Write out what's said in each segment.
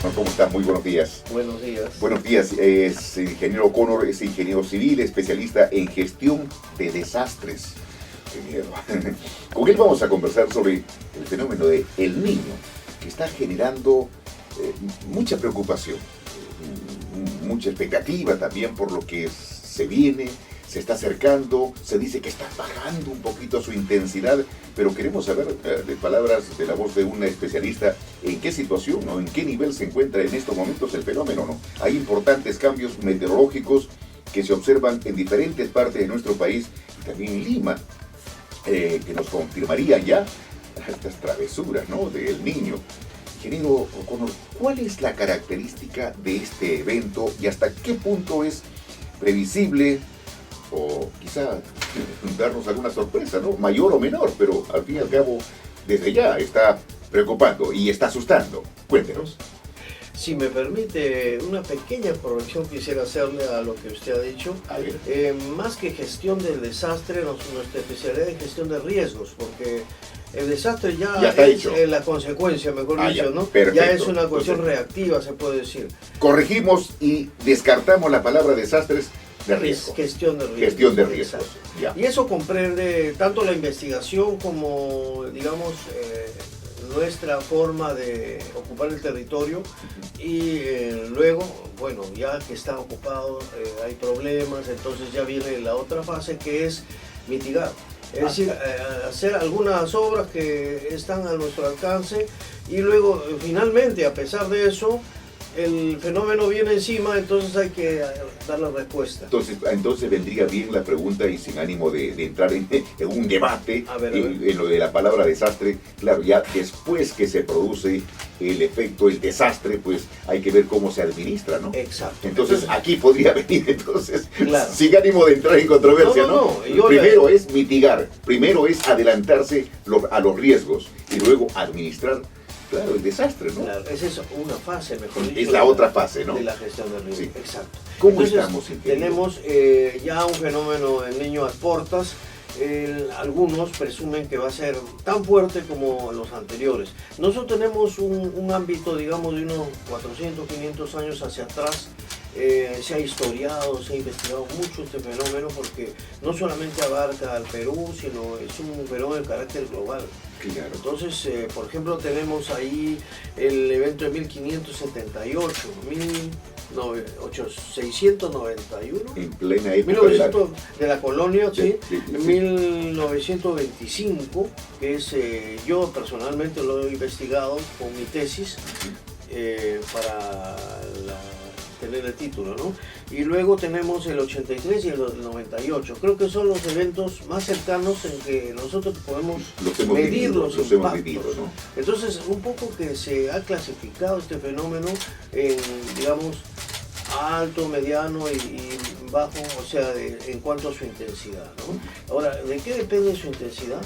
¿Cómo está? Muy buenos días. Buenos días. Buenos días. Es ingeniero O'Connor, es ingeniero civil, especialista en gestión de desastres. Qué miedo. Con él vamos a conversar sobre el fenómeno de El Niño, que está generando mucha preocupación, mucha expectativa también por lo que se viene, se está acercando, se dice que está bajando un poquito su intensidad, pero queremos saber de palabras de la voz de una especialista en qué situación, ¿no? En qué nivel se encuentra en estos momentos el fenómeno, ¿no? Hay importantes cambios meteorológicos que se observan en diferentes partes de nuestro país y también en Lima, que nos confirmarían ya estas travesuras, ¿no? del Niño. Ingeniero O'Connor, ¿cuál es la característica de este evento y hasta qué punto es previsible o quizá darnos alguna sorpresa, ¿no? Mayor o menor, pero al fin y al cabo desde ya está preocupando y está asustando? Cuéntenos. Si me permite una pequeña corrección quisiera hacerle a lo que usted ha dicho. Más que gestión del desastre, nuestra especialidad es gestión de riesgos, porque el desastre ya está es hecho. La consecuencia, mejor dicho, ya, ¿no? Perfecto. Ya es una cuestión reactiva, se puede decir. Corregimos y descartamos la palabra desastres de riesgo. Gestión de riesgos. Gestión de riesgos. Ya. Y eso comprende tanto la investigación como, digamos, nuestra forma de ocupar el territorio y luego, bueno, ya que está ocupado, hay problemas, entonces ya viene la otra fase que es mitigar. Es decir, hacer algunas obras que están a nuestro alcance y luego, finalmente, a pesar de eso, el fenómeno viene encima, entonces hay que dar la respuesta. Entonces vendría bien la pregunta y sin ánimo de entrar en un debate en lo de la palabra desastre. Claro, ya después que se produce el efecto, el desastre, pues hay que ver cómo se administra, ¿no? Exacto. Entonces aquí podría venir, entonces, claro, sin ánimo de entrar en controversia, ¿no? Primero es mitigar, primero es adelantarse a los riesgos y luego administrar. Claro, el desastre, ¿no? Claro, esa es una fase, mejor dicho. Es la otra fase, ¿no? De la gestión del riesgo, sí. Exacto. ¿Cómo Entonces, estamos? Tenemos ya un fenómeno del Niño a portas. Algunos presumen que va a ser tan fuerte como los anteriores. Nosotros tenemos un ámbito, digamos, de unos 400, 500 años hacia atrás. Se ha historiado, se ha investigado mucho este fenómeno porque no solamente abarca al Perú, sino es un fenómeno de carácter global. Claro. Entonces, por ejemplo, tenemos ahí el evento de 1578, 691, en plena época de la colonia, sí, sí. 1925, que es, yo personalmente lo he investigado con mi tesis para tener el título, ¿no? Y luego tenemos el 83 y el 98. Creo que son los eventos más cercanos en que nosotros podemos medir los impactos. ¿no? Entonces, un poco que se ha clasificado este fenómeno en, digamos, alto, mediano y bajo, o sea, en cuanto a su intensidad, ¿no? Ahora, ¿de qué depende su intensidad?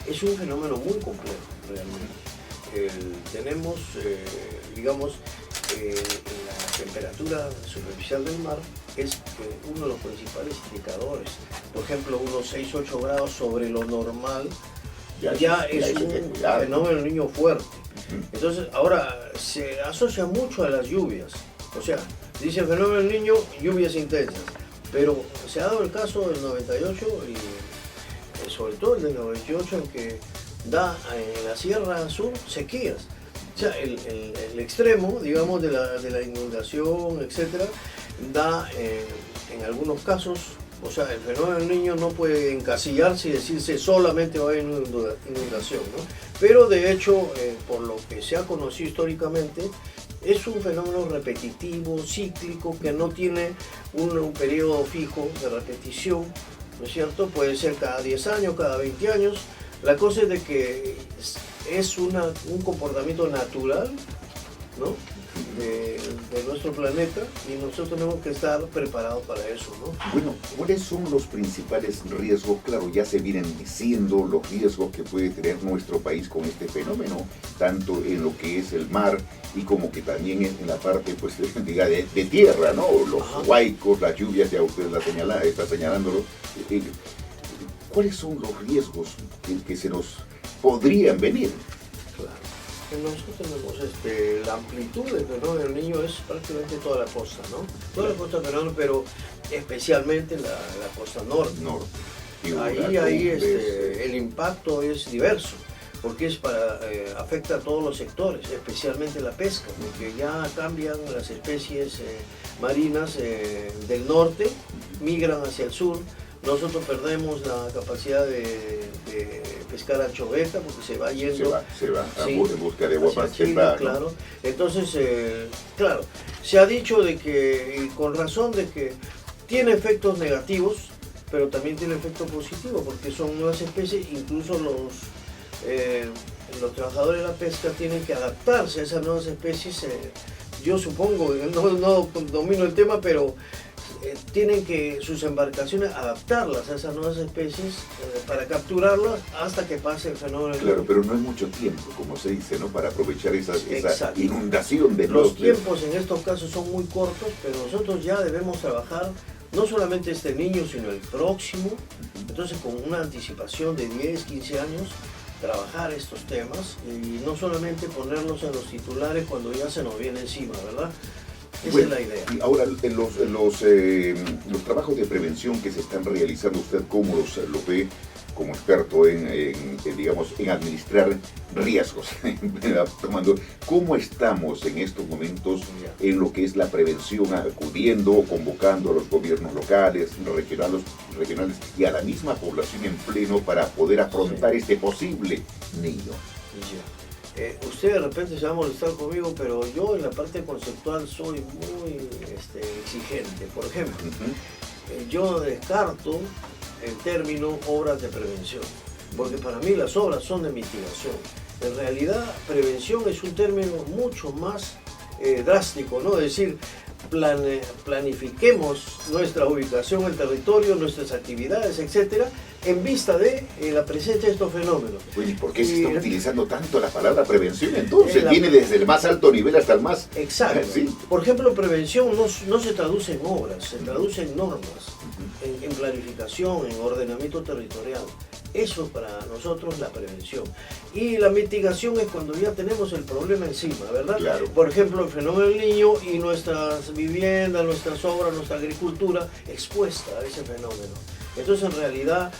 Es un fenómeno muy complejo, realmente. Tenemos, digamos, la temperatura superficial del mar es uno de los principales indicadores. Por ejemplo, unos 6-8 grados sobre lo normal ya es un fenómeno del Niño fuerte. Entonces, ahora se asocia mucho a las lluvias. O sea, dice el fenómeno del Niño, lluvias intensas. Pero se ha dado el caso del 98 y sobre todo el del 98 en que da en la Sierra Sur sequías. O sea, el extremo, digamos, de la inundación, etcétera, da en algunos casos, o sea, el fenómeno del Niño no puede encasillarse y decirse solamente va a haber inundación, ¿no? Pero de hecho, por lo que se ha conocido históricamente, es un fenómeno repetitivo, cíclico, que no tiene un periodo fijo de repetición, ¿no es cierto? Puede ser cada 10 años, cada 20 años. La cosa es de que es un comportamiento natural, ¿no? de nuestro planeta y nosotros tenemos que estar preparados para eso, ¿no? Bueno, ¿cuáles son los principales riesgos? Claro, ya se vienen diciendo los riesgos que puede tener nuestro país con este fenómeno, tanto en lo que es el mar y como que también en la parte, pues, diga, de tierra, ¿no? Los huaicos, las lluvias, ya usted está señalándolo. ¿Cuáles son los riesgos que se nos podrían venir? Claro. Nosotros tenemos la amplitud del fenómeno del Niño es prácticamente toda la costa, ¿no? Toda la costa peruana, pero especialmente la costa norte. Ahí el impacto es diverso, porque afecta a todos los sectores, especialmente la pesca, porque ya cambian las especies marinas del norte, migran hacia el sur. Nosotros perdemos la capacidad de pescar anchoveta porque se va yendo. Se va en busca de agua más Chile, temprano. claro. Entonces, claro, se ha dicho de que, y con razón, de que tiene efectos negativos, pero también tiene efectos positivos, porque son nuevas especies, incluso los trabajadores de la pesca tienen que adaptarse a esas nuevas especies. Yo supongo, no domino el tema, pero tienen que sus embarcaciones adaptarlas a esas nuevas especies para capturarlas hasta que pase el fenómeno. Claro, pero no es mucho tiempo, como se dice, ¿no? Para aprovechar esa inundación de los tiempos en estos casos son muy cortos, pero nosotros ya debemos trabajar no solamente este Niño, sino el próximo. Entonces, con una anticipación de 10, 15 años, trabajar estos temas y no solamente ponerlos en los titulares cuando ya se nos viene encima, ¿verdad? Esa es la idea. Y ahora, los trabajos de prevención que se están realizando, ¿usted cómo los ve como experto en administrar riesgos? ¿Cómo estamos en estos momentos en lo que es la prevención, acudiendo o convocando a los gobiernos locales, regionales y a la misma población en pleno para poder afrontar este posible niño? Usted de repente se va a molestar conmigo, pero yo en la parte conceptual soy muy exigente. Por ejemplo, yo descarto el término obras de prevención, porque para mí las obras son de mitigación. En realidad, prevención es un término mucho más drástico, ¿no? Es decir, planifiquemos nuestra ubicación, el territorio, nuestras actividades, etcétera, en vista de la presencia de estos fenómenos. Oye, ¿por qué se está utilizando tanto la palabra prevención? Entonces, viene desde el más alto nivel hasta el más... Exacto. ¿Sí? Por ejemplo, prevención no se traduce en obras, se traduce en normas, en planificación, en ordenamiento territorial. Eso es para nosotros la prevención. Y la mitigación es cuando ya tenemos el problema encima, ¿verdad? Claro. Por ejemplo, el fenómeno del Niño y nuestras viviendas, nuestras obras, nuestra agricultura expuesta a ese fenómeno. Entonces, en realidad,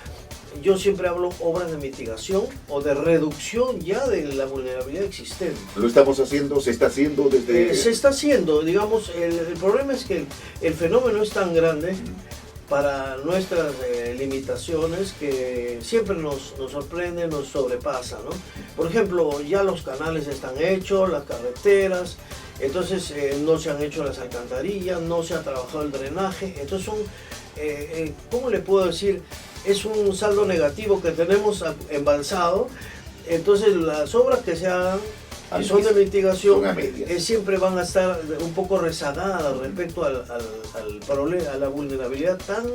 yo siempre hablo obras de mitigación o de reducción ya de la vulnerabilidad existente. ¿Lo estamos haciendo? ¿Se está haciendo desde...? Se está haciendo, digamos, el problema es que el fenómeno es tan grande para nuestras limitaciones que siempre nos sorprende, nos sobrepasa, ¿no? Por ejemplo, ya los canales están hechos, las carreteras, entonces no se han hecho las alcantarillas, no se ha trabajado el drenaje, entonces son, ¿cómo le puedo decir? Es un saldo negativo que tenemos embalsado, entonces las obras que se hagan y son de mitigación siempre van a estar un poco rezagadas respecto al problema, a la vulnerabilidad tan,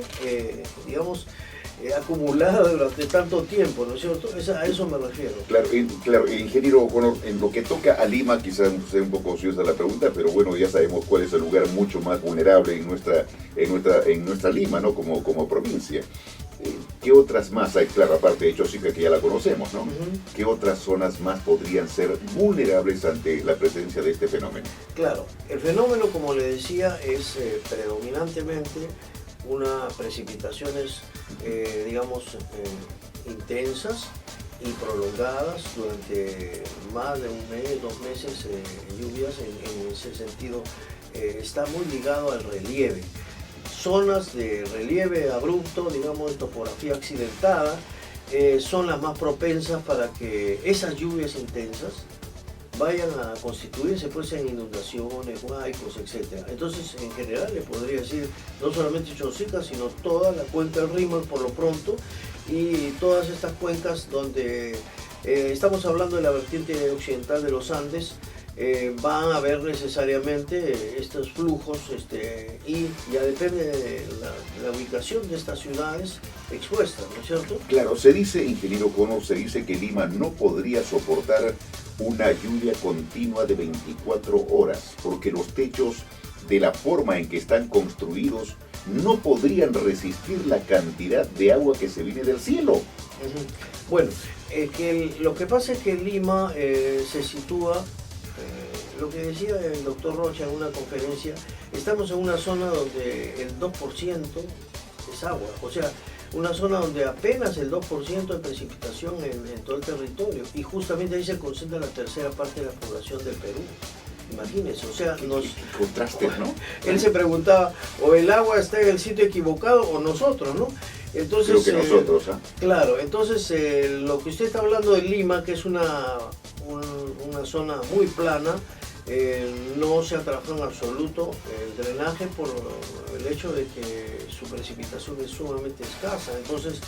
acumulada durante tanto tiempo, ¿no es cierto? A eso me refiero. Claro, ingeniero O'Connor, en lo que toca a Lima, quizás sea un poco ociosa la pregunta, pero bueno, ya sabemos cuál es el lugar mucho más vulnerable en nuestra Lima, ¿no? Como provincia. ¿Qué otras más hay? Claro, aparte de Chosica, que ya la conocemos, ¿no? ¿Qué otras zonas más podrían ser vulnerables ante la presencia de este fenómeno? Claro, el fenómeno, como le decía, es predominantemente unas precipitaciones, intensas y prolongadas durante más de un mes, 2 meses, lluvias. En ese sentido, está muy ligado al relieve. Zonas de relieve abrupto, digamos, de topografía accidentada, son las más propensas para que esas lluvias intensas vayan a constituirse pues en inundaciones, huaicos, etc. Entonces, en general, le podría decir no solamente Chosica, sino toda la cuenca del Rímac por lo pronto, y todas estas cuencas donde estamos hablando de la vertiente occidental de los Andes. Van a haber necesariamente estos flujos y ya depende de la ubicación de estas ciudades expuestas, ¿no es cierto? Claro, se dice, ingeniero O'Connor, se dice que Lima no podría soportar una lluvia continua de 24 horas, porque los techos, de la forma en que están construidos, no podrían resistir la cantidad de agua que se viene del cielo. Bueno, Lo que pasa es que Lima se sitúa, lo que decía el doctor Rocha en una conferencia, estamos en una zona donde el 2% es agua, o sea, una zona donde apenas el 2% de precipitación en todo el territorio, y justamente ahí se concentra la tercera parte de la población del Perú. Imagínense, o sea, contraste, ¿no? Él se preguntaba, o el agua está en el sitio equivocado o nosotros, ¿no? Entonces, creo que nosotros, ¿eh? Claro, entonces lo que usted está hablando de Lima, que es una zona muy plana, no se ha trabajado en absoluto el drenaje por el hecho de que su precipitación es sumamente escasa. Entonces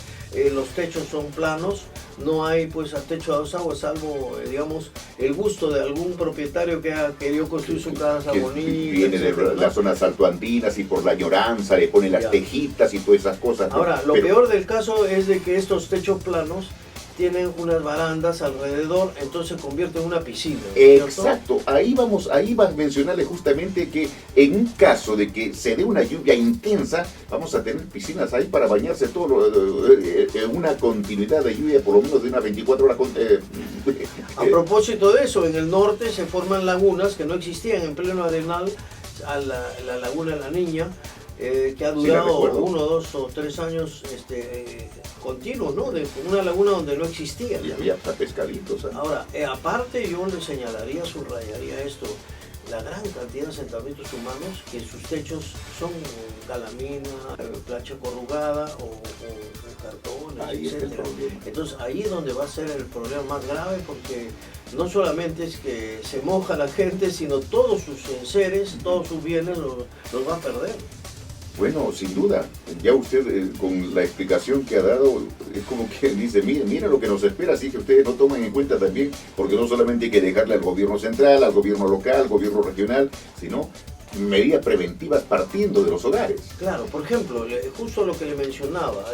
los techos son planos, no hay pues a techo a dos aguas, salvo digamos el gusto de algún propietario que ha querido construir su casa bonita. Viene de las zonas altoandinas y por la añoranza le pone las tejitas y todas esas cosas. Ahora, lo peor del caso es de que estos techos planos tienen unas barandas alrededor, entonces se convierte en una piscina, ¿no? Exacto, ahí va a mencionarle justamente que en un caso de que se dé una lluvia intensa, vamos a tener piscinas ahí para bañarse en una continuidad de lluvia por lo menos de unas 24 horas. A propósito de eso, en el norte se forman lagunas que no existían en pleno Arenal, la laguna de la Niña, que ha durado 1, 2 o 3 años continuos, ¿no? De una laguna donde no existía. Y había hasta pescaditos. Ahora, aparte yo le señalaría, subrayaría esto, la gran cantidad de asentamientos humanos que sus techos son calamina, plancha corrugada o cartones, ahí etc. está el problema. Entonces ahí es donde va a ser el problema más grave, porque no solamente es que se moja la gente, sino todos sus enseres, todos sus bienes los va a perder. Bueno, sin duda, ya usted con la explicación que ha dado, es como que dice, mira lo que nos espera, así que ustedes no tomen en cuenta también, porque no solamente hay que dejarle al gobierno central, al gobierno local, al gobierno regional, sino medidas preventivas partiendo de los hogares. Claro, por ejemplo, justo lo que le mencionaba,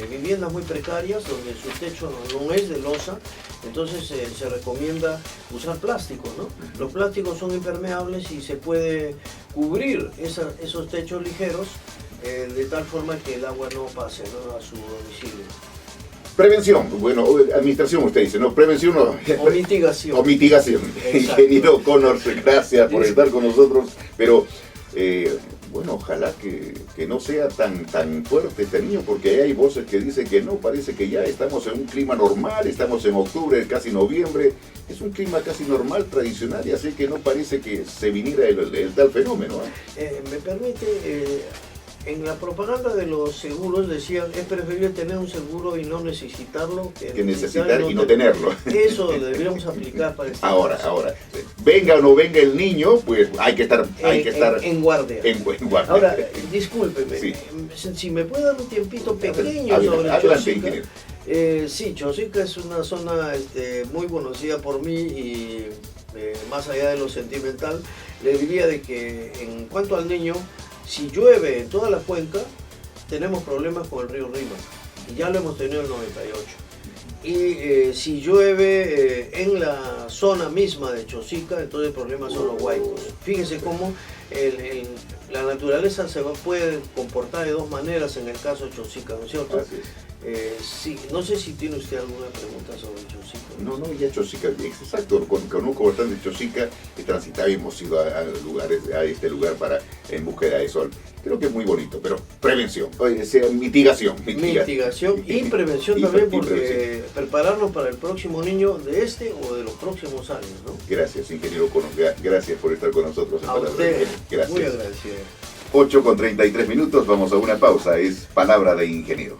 viviendas muy precarias donde su techo no es de losa, entonces se recomienda usar plástico, ¿no? Los plásticos son impermeables y se puede cubrir esos techos ligeros de tal forma que el agua no pase, ¿no?, a su domicilio. Prevención, bueno, administración usted dice, ¿no? Prevención no. O mitigación. O mitigación. Ingeniero Connors, gracias por estar con nosotros, pero bueno, ojalá que no sea tan fuerte este niño, porque hay voces que dicen que no, parece que ya estamos en un clima normal, estamos en octubre, casi noviembre, es un clima casi normal, tradicional, y así que no parece que se viniera el tal fenómeno, ¿eh? Me permite... En la propaganda de los seguros decían, es preferible tener un seguro y no necesitarlo que necesitar y no tenerlo. Eso deberíamos aplicar para este Ahora, venga o no venga el niño, pues hay que estar en guardia. En guardia. Ahora, discúlpeme, sí. Si me puede dar un tiempito pequeño sobre Chosica. Sí, Chosica es una zona muy conocida por mí y más allá de lo sentimental, le diría de que en cuanto al niño, si llueve en toda la cuenca, tenemos problemas con el río Rima, y ya lo hemos tenido en el 98. Y si llueve en la zona misma de Chosica, entonces el problema son los huaicos. Fíjense cómo la naturaleza puede comportar de dos maneras en el caso de Chosica, ¿no es cierto? Así es. Sí, no sé si tiene usted alguna pregunta sobre Chosica. No, ya Chosica, exacto, conozco bastante Chosica, he transitado y hemos ido a este lugar en búsqueda de sol. Creo que es muy bonito, pero prevención, mitigación. Mitigación y prevención también, porque prepararnos para el próximo niño de o de los próximos años, ¿no? Gracias, ingeniero Connors, gracias por estar con nosotros. A usted, gracias. muy agradecido. 8:33, vamos a una pausa, es Palabra de Ingeniero.